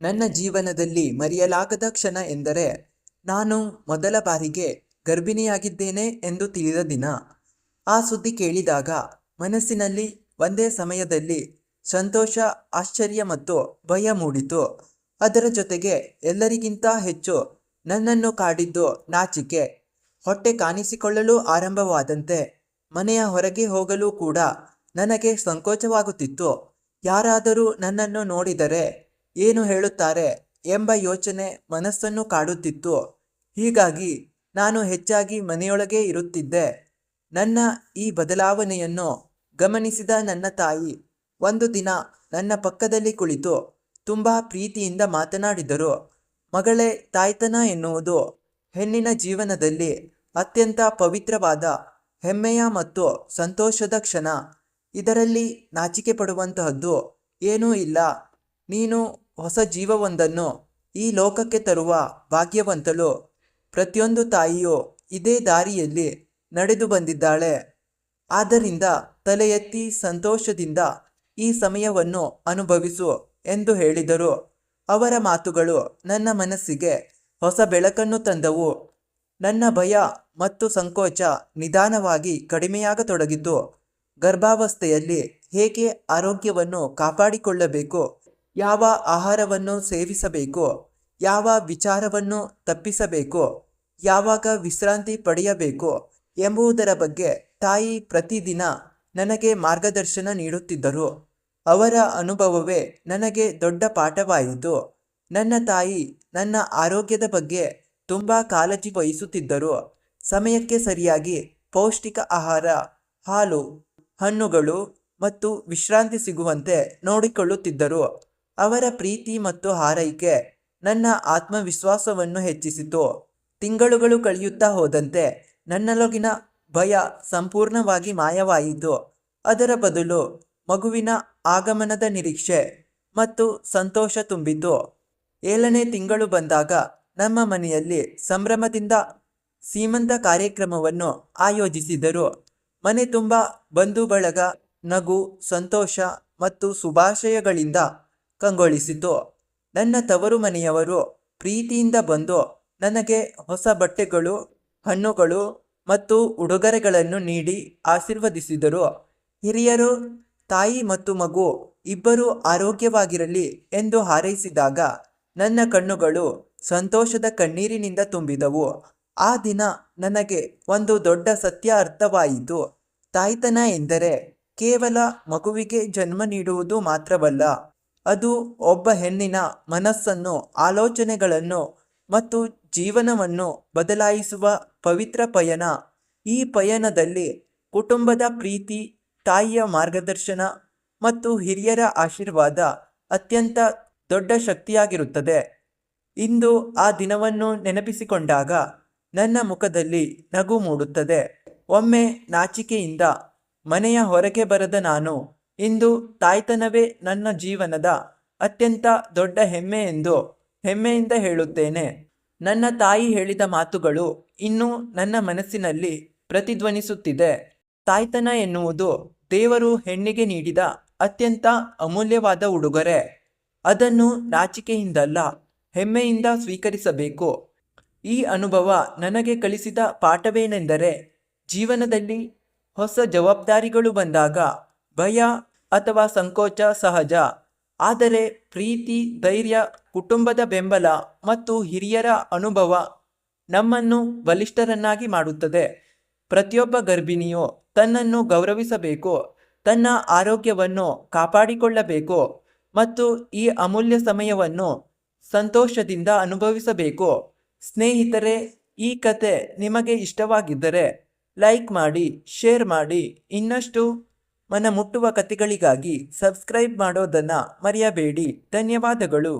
ನನ್ನ ಜೀವನದಲ್ಲಿ ಮರೆಯಲಾಗದ ಕ್ಷಣ ಎಂದರೆ ನಾನು ಮೊದಲ ಬಾರಿಗೆ ಗರ್ಭಿಣಿಯಾಗಿದ್ದೇನೆ ಎಂದು ತಿಳಿದ ದಿನ. ಆ ಸುದ್ದಿ ಕೇಳಿದಾಗ ಮನಸ್ಸಿನಲ್ಲಿ ಒಂದೇ ಸಮಯದಲ್ಲಿ ಸಂತೋಷ, ಆಶ್ಚರ್ಯ ಮತ್ತು ಭಯ ಮೂಡಿತು. ಅದರ ಜೊತೆಗೆ ಎಲ್ಲರಿಗಿಂತ ಹೆಚ್ಚು ನನ್ನನ್ನು ಕಾಡಿದ್ದು ನಾಚಿಕೆ. ಹೊಟ್ಟೆ ಕಾಣಿಸಿಕೊಳ್ಳಲು ಆರಂಭವಾದಂತೆ ಮನೆಯ ಹೊರಗೆ ಹೋಗಲು ಕೂಡ ನನಗೆ ಸಂಕೋಚವಾಗುತ್ತಿತ್ತು. ಯಾರಾದರೂ ನನ್ನನ್ನು ನೋಡಿದರೆ ಏನು ಹೇಳುತ್ತಾರೆ ಎಂಬ ಯೋಚನೆ ಮನಸ್ಸನ್ನು ಕಾಡುತ್ತಿತ್ತು. ಹೀಗಾಗಿ ನಾನು ಹೆಚ್ಚಾಗಿ ಮನೆಯೊಳಗೆ ಇರುತ್ತಿದ್ದೆ. ನನ್ನ ಈ ಬದಲಾವಣೆಯನ್ನು ಗಮನಿಸಿದ ನನ್ನ ತಾಯಿ ಒಂದು ದಿನ ನನ್ನ ಪಕ್ಕದಲ್ಲಿ ಕುಳಿತು ತುಂಬ ಪ್ರೀತಿಯಿಂದ ಮಾತನಾಡಿದರು. ಮಗಳೇ, ತಾಯ್ತನ ಎನ್ನುವುದು ಹೆಣ್ಣಿನ ಜೀವನದಲ್ಲಿ ಅತ್ಯಂತ ಪವಿತ್ರವಾದ, ಹೆಮ್ಮೆಯ ಮತ್ತು ಸಂತೋಷದ ಕ್ಷಣ. ಇದರಲ್ಲಿ ನಾಚಿಕೆ ಪಡುವಂತಹದ್ದು ಏನೂ ಇಲ್ಲ. ನೀನು ಹೊಸ ಜೀವವೊಂದನ್ನು ಈ ಲೋಕಕ್ಕೆ ತರುವ ಭಾಗ್ಯವಂತಳು. ಪ್ರತಿಯೊಂದು ತಾಯಿಯೂ ಇದೇ ದಾರಿಯಲ್ಲಿ ನಡೆದು ಬಂದಿದ್ದಾಳೆ. ಆದ್ದರಿಂದ ತಲೆ ಎತ್ತಿ ಸಂತೋಷದಿಂದ ಈ ಸಮಯವನ್ನು ಅನುಭವಿಸು ಎಂದು ಹೇಳಿದರು. ಅವರ ಮಾತುಗಳು ನನ್ನ ಮನಸ್ಸಿಗೆ ಹೊಸ ಬೆಳಕನ್ನು ತಂದವು. ನನ್ನ ಭಯ ಮತ್ತು ಸಂಕೋಚ ನಿಧಾನವಾಗಿ ಕಡಿಮೆಯಾಗತೊಡಗಿತು. ಗರ್ಭಾವಸ್ಥೆಯಲ್ಲಿ ಹೇಗೆ ಆರೋಗ್ಯವನ್ನು ಕಾಪಾಡಿಕೊಳ್ಳಬೇಕು, ಯಾವ ಆಹಾರವನ್ನು ಸೇವಿಸಬೇಕು, ಯಾವ ವಿಚಾರವನ್ನು ತಪ್ಪಿಸಬೇಕು, ಯಾವಾಗ ವಿಶ್ರಾಂತಿ ಪಡೆಯಬೇಕು ಎಂಬುದರ ಬಗ್ಗೆ ತಾಯಿ ಪ್ರತಿದಿನ ನನಗೆ ಮಾರ್ಗದರ್ಶನ ನೀಡುತ್ತಿದ್ದರು. ಅವರ ಅನುಭವವೇ ನನಗೆ ದೊಡ್ಡ ಪಾಠವಾಯಿತು. ನನ್ನ ತಾಯಿ ನನ್ನ ಆರೋಗ್ಯದ ಬಗ್ಗೆ ತುಂಬ ಕಾಳಜಿ ವಹಿಸುತ್ತಿದ್ದರು. ಸಮಯಕ್ಕೆ ಸರಿಯಾಗಿ ಪೌಷ್ಟಿಕ ಆಹಾರ, ಹಾಲು, ಹಣ್ಣುಗಳು ಮತ್ತು ವಿಶ್ರಾಂತಿ ಸಿಗುವಂತೆ ನೋಡಿಕೊಳ್ಳುತ್ತಿದ್ದರು. ಅವರ ಪ್ರೀತಿ ಮತ್ತು ಹಾರೈಕೆ ನನ್ನ ಆತ್ಮವಿಶ್ವಾಸವನ್ನು ಹೆಚ್ಚಿಸಿತು. ತಿಂಗಳುಗಳು ಕಳೆಯುತ್ತಾ ಹೋದಂತೆ ನನ್ನೊಳಗಿನ ಭಯ ಸಂಪೂರ್ಣವಾಗಿ ಮಾಯವಾಯಿತು. ಅದರ ಬದಲು ಮಗುವಿನ ಆಗಮನದ ನಿರೀಕ್ಷೆ ಮತ್ತು ಸಂತೋಷ ತುಂಬಿತು. 7ನೇ ತಿಂಗಳು ಬಂದಾಗ ನಮ್ಮ ಮನೆಯಲ್ಲಿ ಸಂಭ್ರಮದಿಂದ ಸೀಮಂತ ಕಾರ್ಯಕ್ರಮವನ್ನು ಆಯೋಜಿಸಿದರು. ಮನೆ ತುಂಬ ಬಂಧು ಬಳಗ, ನಗು, ಸಂತೋಷ ಮತ್ತು ಶುಭಾಶಯಗಳಿಂದ ಕಂಗೊಳಿಸಿತು. ನನ್ನ ತವರು ಮನೆಯವರು ಪ್ರೀತಿಯಿಂದ ಬಂದು ನನಗೆ ಹೊಸ ಬಟ್ಟೆಗಳು, ಹಣ್ಣುಗಳು ಮತ್ತು ಉಡುಗೊರೆಗಳನ್ನು ನೀಡಿ ಆಶೀರ್ವದಿಸಿದರು. ಹಿರಿಯರು ತಾಯಿ ಮತ್ತು ಮಗು ಇಬ್ಬರೂ ಆರೋಗ್ಯವಾಗಿರಲಿ ಎಂದು ಹಾರೈಸಿದಾಗ ನನ್ನ ಕಣ್ಣುಗಳು ಸಂತೋಷದ ಕಣ್ಣೀರಿನಿಂದ ತುಂಬಿದವು. ಆ ದಿನ ನನಗೆ ಒಂದು ದೊಡ್ಡ ಸತ್ಯ ಅರ್ಥವಾಯಿತು. ತಾಯ್ತನ ಎಂದರೆ ಕೇವಲ ಮಗುವಿಗೆ ಜನ್ಮ ನೀಡುವುದು ಮಾತ್ರವಲ್ಲ. ಅದು ಒಬ್ಬ ಹೆಣ್ಣಿನ ಮನಸ್ಸನ್ನು, ಆಲೋಚನೆಗಳನ್ನು ಮತ್ತು ಜೀವನವನ್ನು ಬದಲಾಯಿಸುವ ಪವಿತ್ರ ಪಯಣ. ಈ ಪಯಣದಲ್ಲಿ ಕುಟುಂಬದ ಪ್ರೀತಿ, ತಾಯಿಯ ಮಾರ್ಗದರ್ಶನ ಮತ್ತು ಹಿರಿಯರ ಆಶೀರ್ವಾದ ಅತ್ಯಂತ ದೊಡ್ಡ ಶಕ್ತಿಯಾಗಿರುತ್ತದೆ. ಇಂದು ಆ ದಿನವನ್ನು ನೆನಪಿಸಿಕೊಂಡಾಗ ನನ್ನ ಮುಖದಲ್ಲಿ ನಗು ಮೂಡುತ್ತದೆ. ಒಮ್ಮೆ ನಾಚಿಕೆಯಿಂದ ಮನೆಯ ಹೊರಗೆ ಬರದ ನಾನು ಇಂದು ತಾಯ್ತನವೇ ನನ್ನ ಜೀವನದ ಅತ್ಯಂತ ದೊಡ್ಡ ಹೆಮ್ಮೆ ಎಂದು ಹೆಮ್ಮೆಯಿಂದ ಹೇಳುತ್ತೇನೆ. ನನ್ನ ತಾಯಿ ಹೇಳಿದ ಮಾತುಗಳು ಇನ್ನೂ ನನ್ನ ಮನಸ್ಸಿನಲ್ಲಿ ಪ್ರತಿಧ್ವನಿಸುತ್ತಿದೆ. ತಾಯ್ತನ ಎನ್ನುವುದು ದೇವರು ಹೆಣ್ಣಿಗೆ ನೀಡಿದ ಅತ್ಯಂತ ಅಮೂಲ್ಯವಾದ ಉಡುಗೊರೆ. ಅದನ್ನು ನಾಚಿಕೆಯಿಂದಲ್ಲ, ಹೆಮ್ಮೆಯಿಂದ ಸ್ವೀಕರಿಸಬೇಕು. ಈ ಅನುಭವ ನನಗೆ ಕಲಿಸಿದ ಪಾಠವೇನೆಂದರೆ, ಜೀವನದಲ್ಲಿ ಹೊಸ ಜವಾಬ್ದಾರಿಗಳು ಬಂದಾಗ ಭಯ ಅಥವಾ ಸಂಕೋಚ ಸಹಜ. ಆದರೆ ಪ್ರೀತಿ, ಧೈರ್ಯ, ಕುಟುಂಬದ ಬೆಂಬಲ ಮತ್ತು ಹಿರಿಯರ ಅನುಭವ ನಮ್ಮನ್ನು ಬಲಿಷ್ಠರನ್ನಾಗಿ ಮಾಡುತ್ತದೆ. ಪ್ರತಿಯೊಬ್ಬ ಗರ್ಭಿಣಿಯು ತನ್ನನ್ನು ಗೌರವಿಸಬೇಕು, ತನ್ನ ಆರೋಗ್ಯವನ್ನು ಕಾಪಾಡಿಕೊಳ್ಳಬೇಕು ಮತ್ತು ಈ ಅಮೂಲ್ಯ ಸಮಯವನ್ನು ಸಂತೋಷದಿಂದ ಅನುಭವಿಸಬೇಕು. ಸ್ನೇಹಿತರೆ, ಈ ಕತೆ ನಿಮಗೆ ಇಷ್ಟವಾಗಿದ್ದರೆ ಲೈಕ್ ಮಾಡಿ, ಶೇರ್ ಮಾಡಿ. ಇನ್ನಷ್ಟು ಮನ ಮುಟ್ಟುವ ಕಥೆಗಳಿಗಾಗಿ ಸಬ್ಸ್ಕ್ರೈಬ್ ಮಾಡೋದನ್ನು ಮರೆಯಬೇಡಿ. ಧನ್ಯವಾದಗಳು.